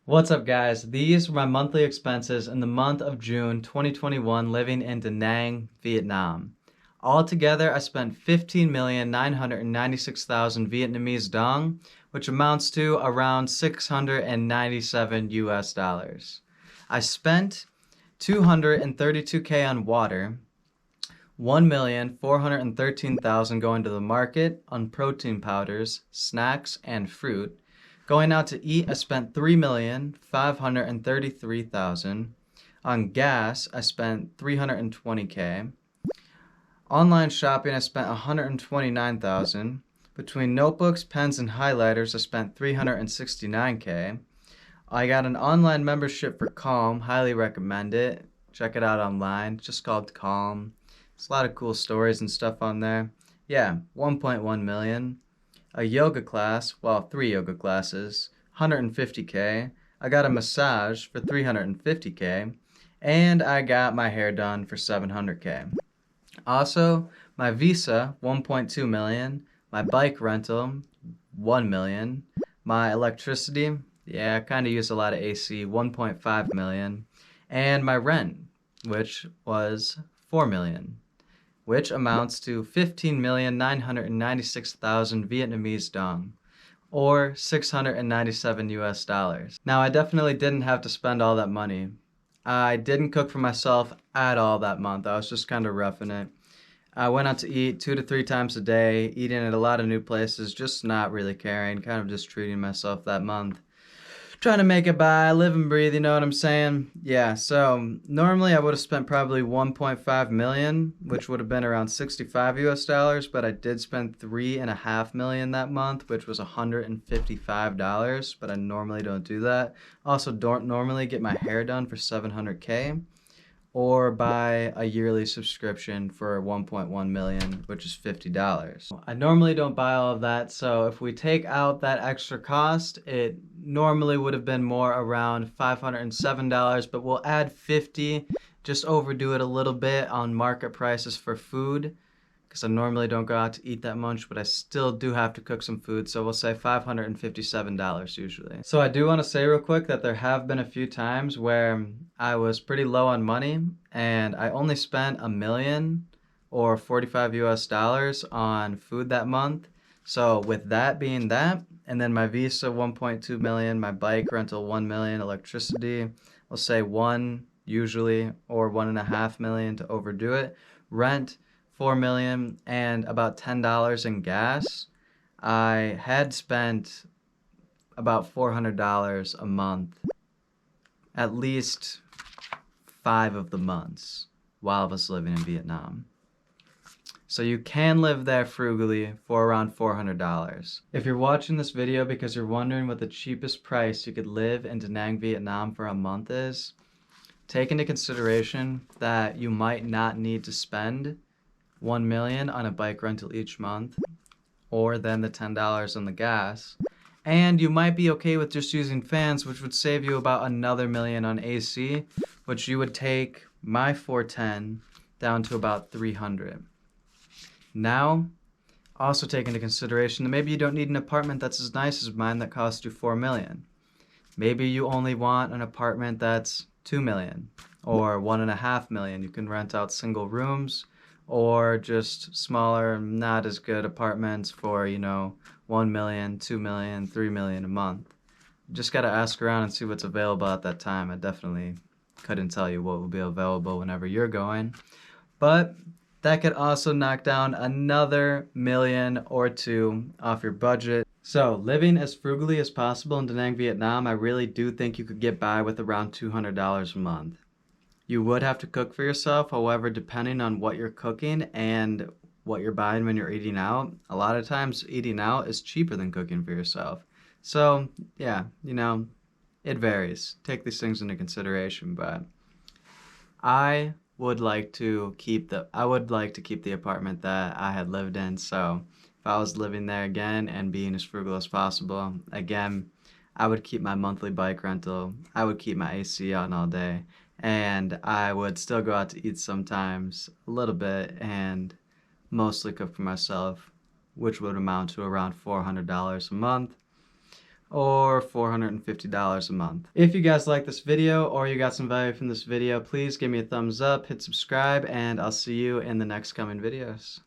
What's up, guys? These were my monthly expenses in the month of June 2021 living in Danang, Vietnam. Altogether, I spent 15,996,000 Vietnamese dong, which amounts to around 697 US dollars. I spent 232K on water, 1,413,000 going to the market on protein powders, snacks, and fruit. Going out to eat, I spent 3,533,000. On gas, I spent 320K. Online shopping, I spent 129,000. Between notebooks, pens, and highlighters, I spent 369K. I got an online membership for Calm, highly recommend it. Check it out online, it's just called Calm. There's a lot of cool stories and stuff on there. Yeah, 1.1 million. A yoga class, well, 3 yoga classes, 150K. I got a massage for 350K. And I got my hair done for 700K. Also, my visa, 1.2 million. My bike rental, 1 million. My electricity, yeah, I kind of use a lot of AC, 1.5 million. And my rent, which was 4 million. Which amounts to 15,996,000 Vietnamese dong, or 697 US dollars. Now, I definitely didn't have to spend all that money. I didn't cook for myself at all that month. I was just kind of roughing it. I went out to eat 2 to 3 times a day, eating at a lot of new places, just not really caring, kind of just treating myself that month. Trying to make it by, live and breathe, you know what I'm saying? Yeah, so normally I would have spent probably 1.5 million, which would have been around 65 US dollars, but I did spend 3.5 million that month, which was $155, but I normally don't do that. Also, don't normally get my hair done for 700K or buy a yearly subscription for 1.1 million, which is $50. I normally don't buy all of that, so if we take out that extra cost, it normally would have been more around $507, but we'll add 50, just overdo it a little bit on market prices for food, because I normally don't go out to eat that much, but I still do have to cook some food, so we'll say $557 usually. So I do want to say real quick that there have been a few times where I was pretty low on money, and I only spent $1 million or 45 US dollars on food that month. So with that being that, and then my visa 1.2 million, my bike rental 1 million, electricity, we'll say 1 usually, or 1.5 million to overdo it, rent 4 million, and about $10 in gas. I had spent about $400 a month, at least 5 of the months while I was living in Vietnam. So you can live there frugally for around $400. If you're watching this video because you're wondering what the cheapest price you could live in Da Nang, Vietnam for a month is, take into consideration that you might not need to spend 1 million on a bike rental each month, or then the $10 on the gas, and you might be okay with just using fans, which would save you about another million on AC, which you would take my 410 down to about 300. Now, also take into consideration that maybe you don't need an apartment that's as nice as mine that costs you 4 million. Maybe you only want an apartment that's 2 million or 1.5 million. You can rent out single rooms, or just smaller, not as good apartments for, 1 million, 2 million, 3 million a month. You just gotta ask around and see what's available at that time. I definitely couldn't tell you what will be available whenever you're going. But that could also knock down another million or two off your budget. So living as frugally as possible in Da Nang, Vietnam, I really do think you could get by with around $200 a month. You would have to cook for yourself, however, depending on what you're cooking and what you're buying when you're eating out, a lot of times eating out is cheaper than cooking for yourself. So, yeah, it varies. Take these things into consideration, but I would like to keep the apartment that I had lived in. So, if I was living there again and being as frugal as possible, again, I would keep my monthly bike rental. I would keep my AC on all day. And I would still go out to eat sometimes, a little bit, and mostly cook for myself, which would amount to around $400 a month. or $450 a month. If you guys like this video or you got some value from this video, please give me a thumbs up, hit subscribe, and I'll see you in the next coming videos.